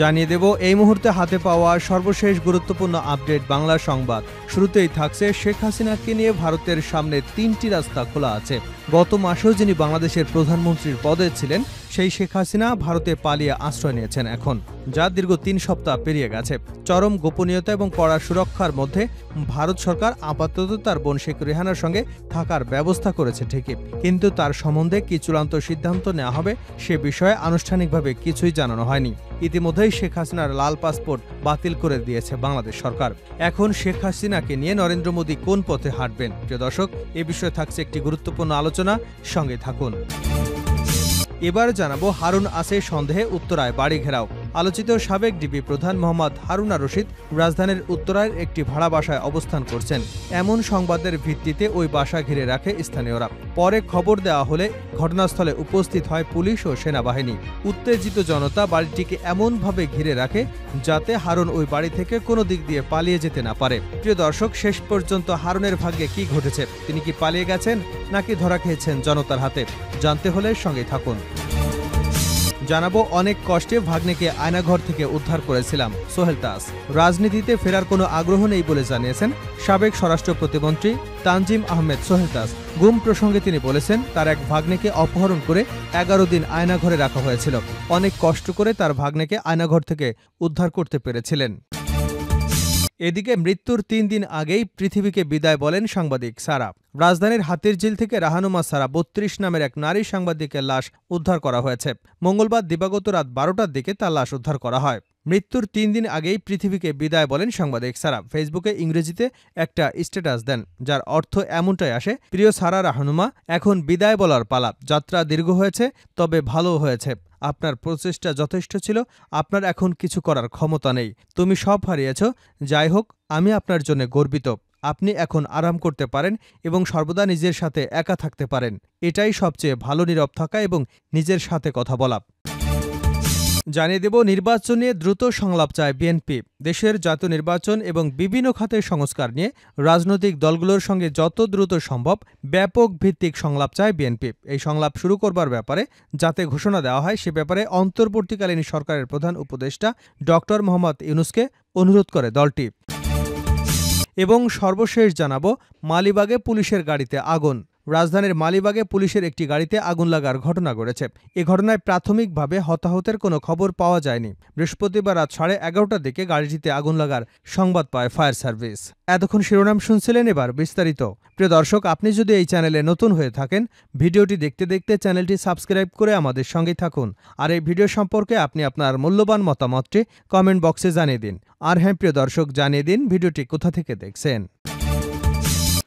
জানিয়ে দেব এই মুহূর্তে হাতে পাওয়া সর্বশেষ গুরুত্বপূর্ণ আপডেট বাংলা সংবাদ। শুরুতেই থাকছে শেখ হাসিনাকে নিয়ে ভারতের সামনে ৩টি রাস্তা খোলা আছে। গত মাসেও যিনি বাংলাদেশের প্রধানমন্ত্রীর পদে ছিলেন সেই শেখ হাসিনা ভারতে পালিয়ে আশ্রয় নিয়েছেন এখন, যা দীর্ঘ ৩ সপ্তাহ পেরিয়ে গেছে। চরম গোপনীয়তা এবং কড়া সুরক্ষার মধ্যে ভারত সরকার আপাতত তার বোন শেখ রেহানার সঙ্গে থাকার ব্যবস্থা করেছে ঠিকই, কিন্তু তার সম্বন্ধে কি চূড়ান্ত সিদ্ধান্ত নেওয়া হবে সে বিষয়ে আনুষ্ঠানিকভাবে কিছুই জানানো হয়নি। ইতিমধ্যেই শেখ হাসিনার লাল পাসপোর্ট বাতিল করে দিয়েছে বাংলাদেশ সরকার। এখন শেখ হাসিনাকে নিয়ে নরেন্দ্র মোদী কোন পথে হাঁটবেন? প্রিয় দর্শক, এ বিষয়ে থাকছে একটি গুরুত্বপূর্ণ আলোচনা, সঙ্গে থাকুন। এবার জানাবো হারুন আসে সন্দেহে উত্তরায় বাড়ি ঘেরাও। আলোচিত সাবেক ডিবি প্রধান মোহাম্মদ হারুন আর রশিদ রাজধানীর উত্তরায় একটি ভাড়া বাসায় অবস্থান করছেন। এমন সংবাদের ভিত্তিতে ওই বাসা ঘিরে রাখে স্থানীয়রা। পরে খবর দেওয়া হলে ঘটনাস্থলে উপস্থিত হয় পুলিশ ও সেনাবাহিনী। উত্তেজিত জনতা বাড়িটিকে এমনভাবে ঘিরে রাখে যাতে হারুন ওই বাড়ি থেকে কোনো দিক দিয়ে পালিয়ে যেতে না পারে। প্রিয় দর্শক, শেষ পর্যন্ত হারুনের ভাগ্যে কি ঘটেছে? তিনি কি পালিয়ে গেছেন নাকি ধরা খেয়েছেন জনতার হাতে? জানতে হলে সঙ্গে থাকুন। জানাবো অনেক কষ্টে ভাগ্নেকে আয়নাঘর থেকে উদ্ধার করেছিলাম সোহেল তাজ। রাজনীতিতে ফেরার কোনো আগ্রহ নেই বলে জানিয়েছেন সাবেক স্বরাষ্ট্র প্রতিমন্ত্রী তানজিম আহমেদ সোহেল তাজ। গুম প্রসঙ্গে তিনি বলেছেন, তার এক ভাগ্নেকে অপহরণ করে 11 দিন আয়নাঘরে রাখা হয়েছিল। অনেক কষ্ট করে তার ভাগ্নেকে আয়নাঘর থেকে উদ্ধার করতে পেরেছিলেন। এদিকে মৃত্যুর 3 দিন আগেই পৃথিবীকে বিদায় বলেন সাংবাদিক সারা। রাজধানীর হাতিরঝিল থেকে রাহানুমা সারা 32 নামের এক নারী সাংবাদিকের লাশ উদ্ধার করা হয়েছে। মঙ্গলবার দিবাগত রাত 12টার দিকে তার লাশ উদ্ধার করা হয়। মৃত্যুর 3 দিন আগেই পৃথিবীকে বিদায় বলেন সাংবাদিক সারা ফেসবুকে ইংরেজিতে একটা স্ট্যাটাস দেন, যার অর্থ এমনটাই আসে, প্রিয় সারা রাহানুমা, এখন বিদায় বলার পালা। যাত্রা দীর্ঘ হয়েছে, তবে ভালো হয়েছে। আপনার প্রচেষ্টা যথেষ্ট ছিল, আপনার এখন কিছু করার ক্ষমতা নেই। তুমি সব হারিয়েছ। যাই হোক, আমি আপনার জন্য গর্বিত। আপনি এখন আরাম করতে পারেন এবং সর্বদা নিজের সাথে একা থাকতে পারেন। এটাই সবচেয়ে ভালো, নীরব থাকা এবং নিজের সাথে কথা বলা। জানিয়ে দেব নির্বাচন নিয়ে দ্রুত সংলাপ চায় বিএনপি। দেশের জাতীয় নির্বাচন এবং বিভিন্ন খাতের সংস্কার নিয়ে রাজনৈতিক দলগুলোর সঙ্গে যত দ্রুত সম্ভব ব্যাপক ভিত্তিক সংলাপ চায় বিএনপি। এই সংলাপ শুরু করবার ব্যাপারে যাতে ঘোষণা দেওয়া হয় সে ব্যাপারে অন্তর্বর্তীকালীন সরকারের প্রধান উপদেষ্টা ডক্টর মোহাম্মদ ইউনূসকে অনুরোধ করে দলটি। এবং সর্বশেষ জানাবো মালিবাগে পুলিশের গাড়িতে আগুন। রাজধানীর মালিবাগে পুলিশের একটি গাড়িতে আগুন লাগার ঘটনা ঘটেছে। এ ঘটনায় প্রাথমিকভাবে হতাহতের কোনো খবর পাওয়া যায়নি। বৃহস্পতিবার রাত 11:30টার দিকে গাড়িটিতে আগুন লাগার সংবাদ পায় ফায়ার সার্ভিস। এতক্ষণ শিরোনাম শুনছিলেন, এবার বিস্তারিত। প্রিয় দর্শক, আপনি যদি এই চ্যানেলে নতুন হয়ে থাকেন, ভিডিওটি দেখতে দেখতে চ্যানেলটি সাবস্ক্রাইব করে আমাদের সঙ্গে থাকুন। আর এই ভিডিও সম্পর্কে আপনি আপনার মূল্যবান মতামতটি কমেন্ট বক্সে জানিয়ে দিন। আর হ্যাঁ প্রিয় দর্শক, জানিয়ে দিন ভিডিওটি কোথা থেকে দেখছেন।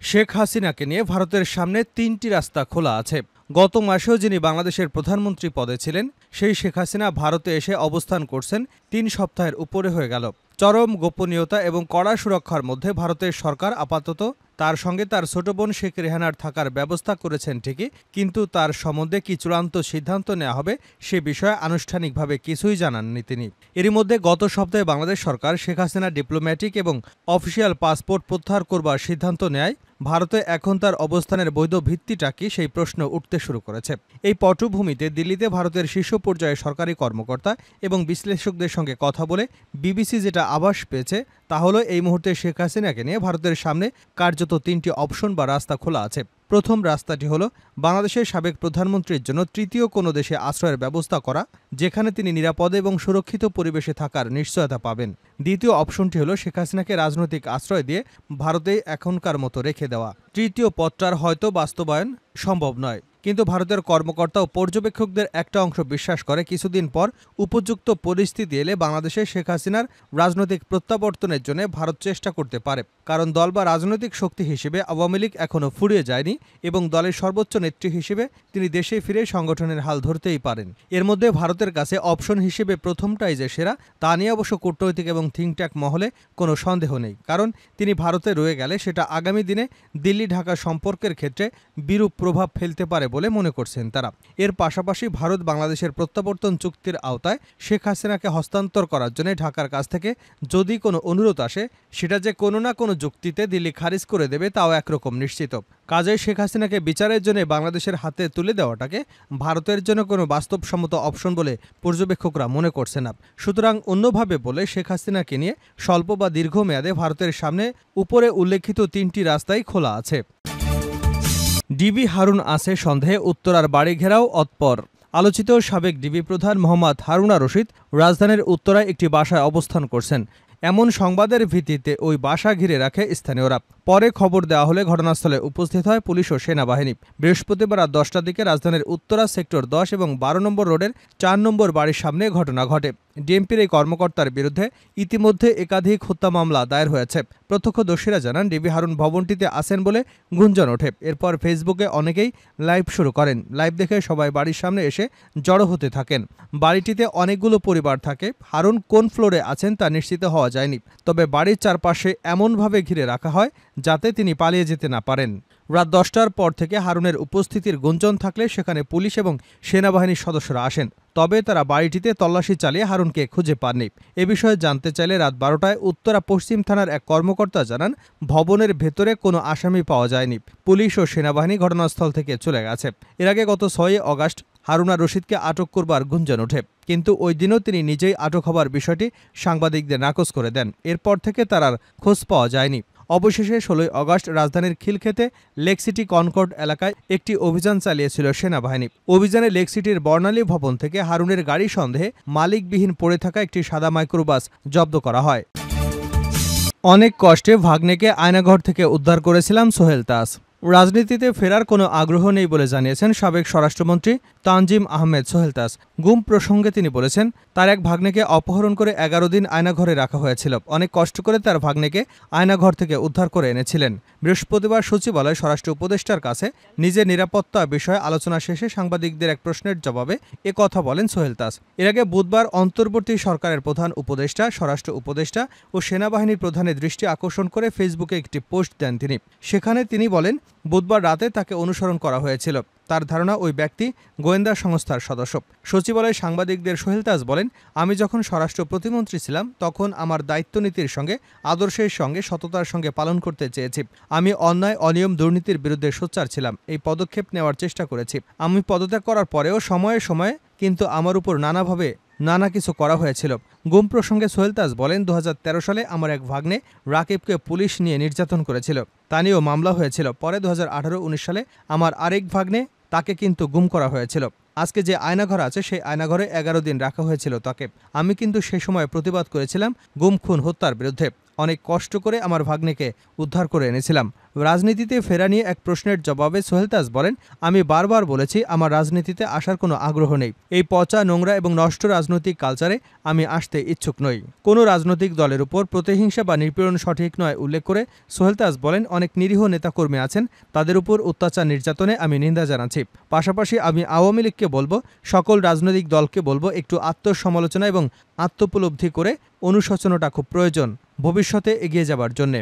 শেখ হাসিনাকে নিয়ে ভারতের সামনে 3টি রাস্তা খোলা আছে। গত মাসেও যিনি বাংলাদেশের প্রধানমন্ত্রী পদে ছিলেন সেই শেখ হাসিনা ভারতে এসে অবস্থান করছেন 3 সপ্তাহের উপরে হয়ে গেল। চরম গোপনীয়তা এবং কড়া সুরক্ষার মধ্যে ভারতের সরকার আপাতত তার সঙ্গে তার ছোট বোন শেখ রেহানার থাকার ব্যবস্থা করেছেন ঠিকই, কিন্তু তার সম্বন্ধে কি চূড়ান্ত সিদ্ধান্ত নেওয়া হবে সে বিষয়ে আনুষ্ঠানিকভাবে কিছুই জানাননি তিনি। এরই মধ্যে গত সপ্তাহে বাংলাদেশ সরকার শেখ হাসিনার ডিপ্লোম্যাটিক এবং অফিসিয়াল পাসপোর্ট প্রত্যাহার করবার সিদ্ধান্ত নেয়। ভারতে এখন তার অবস্থানের বৈধ ভিত্তিটা কি, সেই প্রশ্ন উঠতে শুরু করেছে। এই পটভূমিতে দিল্লিতে ভারতের শীর্ষ পর্যায়ে সরকারি কর্মকর্তা এবং বিশ্লেষকদের সঙ্গে কথা বলে বিবিসি যেটা আভাস পেয়েছে তা হলো এই মুহূর্তে শেখ হাসিনাকে নিয়ে ভারতের সামনে কার্যত 3টি অপশন বা রাস্তা খোলা আছে। প্রথম রাস্তাটি হলো বাংলাদেশের সাবেক প্রধানমন্ত্রীর জন্য তৃতীয় কোনো দেশে আশ্রয়ের ব্যবস্থা করা, যেখানে তিনি নিরাপদে এবং সুরক্ষিত পরিবেশে থাকার নিশ্চয়তা পাবেন। দ্বিতীয় অপশনটি হলো শেখ হাসিনাকে রাজনৈতিক আশ্রয় দিয়ে ভারতেই এখনকার মতো রেখে দেওয়া। তৃতীয় পথটার হয়তো বাস্তবায়ন সম্ভব নয়, কিন্তু ভারতের কর্মকর্তা ও পর্যবেক্ষকদের একটা অংশ বিশ্বাস করে কিছুদিন পর উপযুক্ত পরিস্থিতি এলে বাংলাদেশে শেখ হাসিনার রাজনৈতিক প্রত্যাবর্তনের জন্য ভারত চেষ্টা করতে পারে, কারণ দল বা রাজনৈতিক শক্তি হিসেবে আওয়ামী লীগ এখনও ফুরিয়ে যায়নি এবং দলের সর্বোচ্চ নেত্রী হিসেবে তিনি দেশে ফিরে সংগঠনের হাল ধরতেই পারেন। এর মধ্যে ভারতের কাছে অপশন হিসেবে প্রথমটাই যে সেরা তা নিয়ে অবশ্য কূটনৈতিক এবং থিঙ্ক ট্যাঙ্ক মহলে কোনো সন্দেহ নেই, কারণ তিনি ভারতে রয়ে গেলে সেটা আগামী দিনে দিল্লি ঢাকা সম্পর্কের ক্ষেত্রে বিরূপ প্রভাব ফেলতে পারে বলে মনে করছেন তারা। এর পাশাপাশি ভারত বাংলাদেশের প্রত্যাবর্তন চুক্তির আওতায় শেখ হাসিনাকে হস্তান্তর করার জন্য ঢাকার কাছ থেকে যদি কোনো অনুরোধ আসে, সেটা যে কোনো না কোনো যুক্তিতে দিল্লি খারিজ করে দেবে তাও একরকম নিশ্চিত। কাজেই শেখ হাসিনাকে বিচারের জন্য বাংলাদেশের হাতে তুলে দেওয়াটাকে ভারতের জন্য কোনো বাস্তবসম্মত অপশন বলে পর্যবেক্ষকরা মনে করছে না। সুতরাং অন্যভাবে বলে শেখ হাসিনাকে নিয়ে স্বল্প বা দীর্ঘমেয়াদে ভারতের সামনে উপরে উল্লেখিত 3টি রাস্তাই খোলা আছে। ডিবি হারুন আছে সন্দেহে উত্তরার বাড়ি ঘেরাও অতপর। আলোচিত সাবেক ডিবি প্রধান মোহাম্মদ হারুনা রশিদ রাজধানীর উত্তরায় একটি বাসায় অবস্থান করছেন। এমন সংবাদের ভিত্তিতে ওই বাসা ঘিরে রাখে স্থানীয়রা। পরে খবর দেওয়া হলে ঘটনাস্থলে উপস্থিত হয় পুলিশ ও সেনাবাহিনী। বৃহস্পতিবার রাত 10টার দিকে রাজধানীর উত্তরা সেক্টর 10 এবং 12 নম্বর রোডের 4 নম্বর বাড়ির সামনে ঘটনা ঘটে। ডিএমপির এই কর্মকর্তার বিরুদ্ধে ইতিমধ্যে একাধিক হত্যা মামলা দায়ের হয়েছে। প্রত্যক্ষদর্শীরা জানান, ডিবি হারুন ভবনটিতে আসেন বলে গুঞ্জন ওঠে। এরপর ফেসবুকে অনেকেই লাইভ শুরু করেন। লাইভ দেখে সবাই বাড়ির সামনে এসে জড়ো হতে থাকেন। বাড়িটিতে অনেকগুলো পরিবার থাকে। হারুন কোন ফ্লোরে আছেন তা নিশ্চিত হওয়া যায়নি, তবে বাড়ির চারপাশে এমনভাবে ঘিরে রাখা হয় যাতে তিনি পালিয়ে যেতে না পারেন। রাত 10টার পর থেকে হারুনের উপস্থিতির গুঞ্জন থাকলে সেখানে পুলিশ এবং সেনাবাহিনীর সদস্যরা আসেন। তবে তারা বাড়িটিতে তল্লাশি চালিয়ে হারুনকে খুঁজে পাননি। এ বিষয়ে জানতে চাইলে রাত 12টায় উত্তরা পশ্চিম থানার এক কর্মকর্তা জানান, ভবনের ভেতরে কোনো আসামি পাওয়া যায়নি। পুলিশ ও সেনাবাহিনী ঘটনাস্থল থেকে চলে গেছে। এর আগে গত 6 আগস্ট হারুনা রশিদকে আটক করবার গুঞ্জন ওঠে, কিন্তু ওই দিনও তিনি নিজেই আটক হবার বিষয়টি সাংবাদিকদের নাকচ করে দেন। এরপর থেকে তার আর খোঁজ পাওয়া যায়নি। অবশেষে 16 আগস্ট রাজধানীর খিলক্ষেতে লেক সিটি কনকর্ড এলাকায় একটি অভিযান চালিয়েছিল সেনাবাহিনী। অভিযানে লেক সিটির বর্ণালী ভবন থেকে হারুনের গাড়ি সন্দেহে মালিকবিহীন পড়ে থাকা একটি সাদা মাইক্রোবাস জব্দ করা হয়। অনেক কষ্টে ভাগ্নেকে আয়নাঘর থেকে উদ্ধার করেছিলাম সোহেল তাজ। রাজনীতিতে ফেরার কোনো আগ্রহ নেই বলে জানিয়েছেন সাবেক স্বরাষ্ট্রমন্ত্রী তানজিম আহমেদ সোহেল তাজ। গুম প্রসঙ্গে তিনি বলেছেন, তার এক ভাগ্নেকে অপহরণ করে 11 দিন আয়নাঘরে রাখা হয়েছিল। অনেক কষ্ট করে তার ভাগ্নেকে আয়নাঘর থেকে উদ্ধার করে এনেছিলেন। বৃহস্পতিবার সচিবালয় স্বরাষ্ট্র উপদেষ্টার কাছে নিজের নিরাপত্তা বিষয়ে আলোচনা শেষে সাংবাদিকদের এক প্রশ্নের জবাবে এ কথা বলেন সোহেল তাজ। এর আগে বুধবার অন্তর্বর্তী সরকারের প্রধান উপদেষ্টা, স্বরাষ্ট্র উপদেষ্টা ও সেনাবাহিনীর প্রধানের দৃষ্টি আকর্ষণ করে ফেসবুকে একটি পোস্ট দেন তিনি। সেখানে তিনি বলেন, বুধবার রাতে তাকে অনুসরণ করা হয়েছিল। তার ধারণা ওই ব্যক্তি গোয়েন্দা সংস্থার সদস্য। সচিবালয়ে সাংবাদিকদের সোহেল তাজ বলেন, আমি যখন স্বরাষ্ট্র প্রতিমন্ত্রী ছিলাম তখন আমার দায়িত্বনীতির সঙ্গে আদর্শের সঙ্গে সততার সঙ্গে পালন করতে চেয়েছি। আমি অন্যায়, অনিয়ম, দুর্নীতির বিরুদ্ধে সোচ্চার ছিলাম। এই পদক্ষেপ নেওয়ার চেষ্টা করেছি। আমি পদত্যাগ করার পরেও সময়ে সময়ে কিন্তু আমার উপর নানা কিছু করা হয়েছিল। গুম প্রসঙ্গে সোহেল তাজ বলেন, 2013 সালে আমার এক ভাগ্নে রাকিবকে পুলিশ নিয়ে নির্যাতন করেছিল। তা নিয়েও মামলা হয়েছিল। পরে 2018-19 সালে আমার আরেক ভাগ্নে, তাকে কিন্তু গুম করা হয়েছিল। আজকে যে আয়নাঘর আছে সেই আয়নাঘরে 11 দিন রাখা হয়েছিল তাকে। আমি কিন্তু সেই সময় প্রতিবাদ করেছিলাম গুম, খুন, হত্যার বিরুদ্ধে। অনেক কষ্ট করে আমার ভাগ্নেকে উদ্ধার করে এনেছিলাম। রাজনীতিতে ফেরা নিয়ে এক প্রশ্নের জবাবে সোহেল তাজ বলেন, আমি বারবার বলেছি আমার রাজনীতিতে আসার কোনো আগ্রহ নেই। এই পচা, নোংরা এবং নষ্ট রাজনৈতিক কালচারে আমি আসতে ইচ্ছুক নই। কোনো রাজনৈতিক দলের উপর প্রতিহিংসা বা নিপীড়ন সঠিক নয় উল্লেখ করে সোহেল তাজ বলেন, অনেক নিরীহ নেতাকর্মী আছেন, তাদের উপর অত্যাচার নির্যাতনে আমি নিন্দা জানাচ্ছি। পাশাপাশি আমি আওয়ামী লীগকে বলবো, সকল রাজনৈতিক দলকে বলবো, একটু আত্মসমালোচনা এবং আত্মোপলব্ধি করে অনুশোচনাটা খুব প্রয়োজন ভবিষ্যতে এগিয়ে যাবার জন্যে।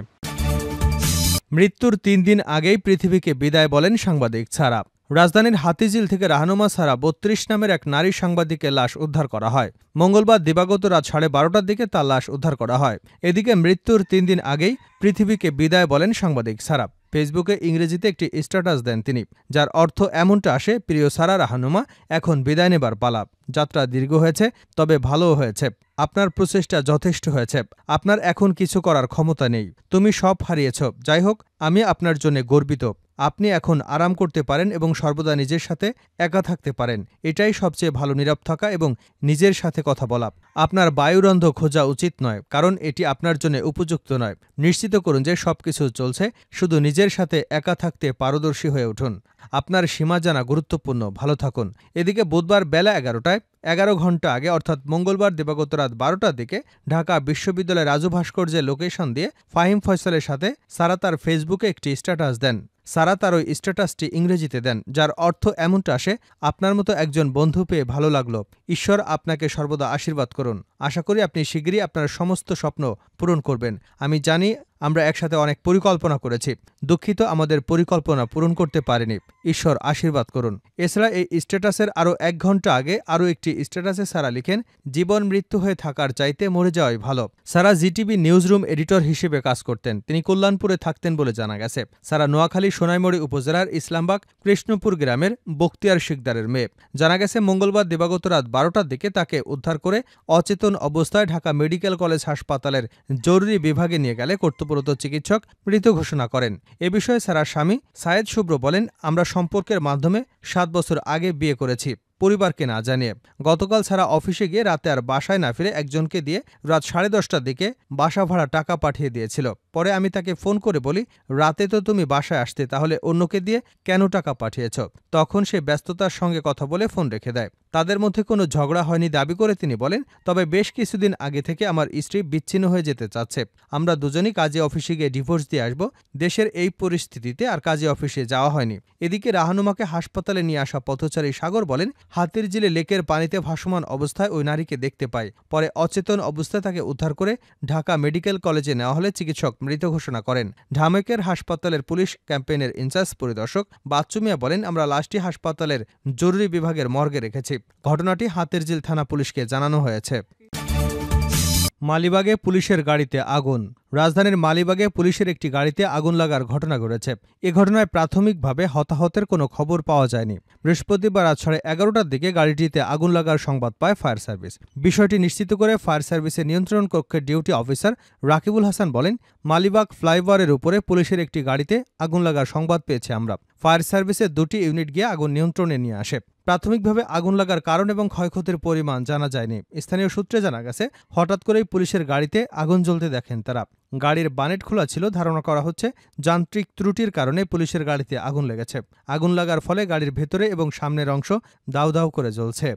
মৃত্যুর 3 দিন আগেই পৃথিবীকে বিদায় বলেন সাংবাদিক ছাড়া। রাজধানীর হাতিঝিল থেকে রাহানুমা সারা 32 নামের এক নারী সাংবাদিকের লাশ উদ্ধার করা হয়। মঙ্গলবার দিবাগত রাত 12:30টার দিকে তার লাশ উদ্ধার করা হয়। এদিকে মৃত্যুর 3 দিন আগেই পৃথিবীকে বিদায় বলেন সাংবাদিক সারা। ফেসবুকে ইংরেজিতে একটি স্ট্যাটাস দেন তিনি, যার অর্থ এমনটা আসে, প্রিয় সারা রাহানুমা, এখন বিদায় নেবার পালা। যাত্রা দীর্ঘ হয়েছে, তবে ভালোও হয়েছে। আপনার প্রচেষ্টা যথেষ্ট হয়েছে। আপনার এখন কিছু করার ক্ষমতা নেই। তুমি সব হারিয়েছ। যাই হোক, আমি আপনার জন্য গর্বিত। আপনি এখন আরাম করতে পারেন এবং সর্বদা নিজের সাথে একা থাকতে পারেন। এটাই সবচেয়ে ভালো নীরব থাকা এবং নিজের সাথে কথা বলা। আপনার বায়ুরন্ধ খোঁজা উচিত নয়, কারণ এটি আপনার জন্য উপযুক্ত নয়। নিশ্চিত করুন যে সবকিছু চলছে। শুধু নিজের সাথে একা থাকতে পারদর্শী হয়ে উঠুন। আপনার সীমা জানা গুরুত্বপূর্ণ। ভালো থাকুন। এদিকে বুধবার বেলা 11টায় 11 ঘণ্টা আগে অর্থাৎ মঙ্গলবার দিবাগত রাত 12টার দিকে ঢাকা বিশ্ববিদ্যালয়ের রাজু ভাস্কর্যের লোকেশন দিয়ে ফাহিম ফয়সালের সাথে সারা তার ফেসবুকে একটি স্ট্যাটাস দেন। সারা তার ওই স্ট্যাটাসটি ইংরেজিতে দেন, যার অর্থ এমনটা আসে, আপনার মতো একজন বন্ধু পেয়ে ভালো লাগলো। ঈশ্বর আপনাকে সর্বদা আশীর্বাদ করুন। আশা করি আপনি শিগগিরই আপনার সমস্ত স্বপ্ন পূরণ করবেন। আমি জানি আমরা একসাথে অনেক পরিকল্পনা করেছি। দুঃখিত আমাদের পরিকল্পনা পূরণ করতে পারিনি। ঈশ্বর আশীর্বাদ করুন। এছাড়া এই স্ট্যাটাসের আরও 1 ঘন্টা আগে আরও একটি স্ট্যাটাসে সারা লিখেন, জীবন মৃত্যু হয়ে থাকার চাইতে মরে যাওয়াই ভালো। সারা জিটিভি নিউজরুম এডিটর হিসেবে কাজ করতেন। তিনি কল্যাণপুরে থাকতেন বলে জানা গেছে। সারা নোয়াখালী সোনাইমুড়ি উপজেলার ইসলামবাগ কৃষ্ণপুর গ্রামের বখতিয়ার শিকদারের মেয়ে। জানা গেছে মঙ্গলবার দিবাগত রাত 12টার দিকে তাকে উদ্ধার করে অচেতন অবস্থায় ঢাকা মেডিকেল কলেজ হাসপাতালের জরুরি বিভাগে নিয়ে গেলে কর্তব্যরত চিকিৎসক মৃত ঘোষণা করেন। এ বিষয়ে সারার স্বামী সায়েদ শুভ্র বলেন, আমরা সম্পর্কের মাধ্যমে 7 বছর আগে বিয়ে করেছি, পরিবারকে না জানিয়ে। গতকাল সারা অফিসে গিয়ে রাতে আর বাসায় না ফিরে একজনকে দিয়ে রাত 10:30টার দিকে বাসা ভাড়া টাকা পাঠিয়ে দিয়েছিল। পরে আমি তাকে ফোন করে বলি, রাতে তো তুমি বাসায় আসতে, তাহলে অন্যকে দিয়ে কেন টাকা পাঠিয়েছ? তখন সে ব্যস্ততার সঙ্গে কথা বলে ফোন রেখে দেয়। তাদের মধ্যে কোনো ঝগড়া হয়নি দাবি করে তিনি বলেন, তবে বেশ কিছুদিন আগে থেকে আমার স্ত্রী বিচ্ছিন্ন হয়ে যেতে চাচ্ছে। আমরা দুজনই কাজে অফিসে গিয়ে ডিভোর্স দিয়ে আসব। দেশের এই পরিস্থিতিতে আর কাজে অফিসে যাওয়া হয়নি। এদিকে রাহানুমাকে হাসপাতালে নিয়ে আসা পথচারী সাগর বলেন, হাতিরঝিলে লেকের পানিতে ভাসমান অবস্থায় ওই নারীকে দেখতে পায়। পরে অচেতন অবস্থায় তাকে উদ্ধার করে ঢাকা মেডিকেল কলেজে নেওয়া হলে চিকিৎসক মৃত ঘোষণা করেন। ঢামেকের হাসপাতালের পুলিশ ক্যাম্পেইনের ইনচার্জ পরিদর্শক বাচ্চু মিয়া বলেন, আমরা লাশটি হাসপাতালের জরুরি বিভাগের মর্গে রেখেছি। ঘটনাটি হাতিরঝিল থানা পুলিশকে জানানো হয়েছে। মালিবাগে পুলিশের গাড়িতে আগুন। রাজধানীর মালিবাগে পুলিশের একটি গাড়িতে আগুন লাগার ঘটনা ঘটেছে। এ ঘটনায় প্রাথমিকভাবে হতাহতের কোনো খবর পাওয়া যায়নি। বৃহস্পতিবার রাত 11:30টার দিকে গাড়িটিতে আগুন লাগার সংবাদ পায় ফায়ার সার্ভিস। বিষয়টি নিশ্চিত করে ফায়ার সার্ভিসের নিয়ন্ত্রণ কক্ষের ডিউটি অফিসার রাকিবুল হাসান বলেন, মালিবাগ ফ্লাইওভারের উপরে পুলিশের একটি গাড়িতে আগুন লাগার সংবাদ পেয়েছি আমরা। ফায়ার সার্ভিসের 2টি ইউনিট গিয়ে আগুন নিয়ন্ত্রণে নিয়ে আসে। প্রাথমিকভাবে আগুন লাগার কারণ এবং ক্ষয়ক্ষতির পরিমাণ জানা যায়নি। স্থানীয় সূত্রে জানা গেছে, হঠাৎ করেই পুলিশের গাড়িতে আগুন জ্বলতে দেখেন তারা। গাড়ির বানেট খোলা ছিল। ধারণা করা হচ্ছে যান্ত্রিক ত্রুটির কারণে পুলিশের গাড়িতে আগুন লেগেছে। আগুন লাগার ফলে গাড়ির ভেতরে এবং সামনের অংশ দাউ দাউ করে জ্বলছে।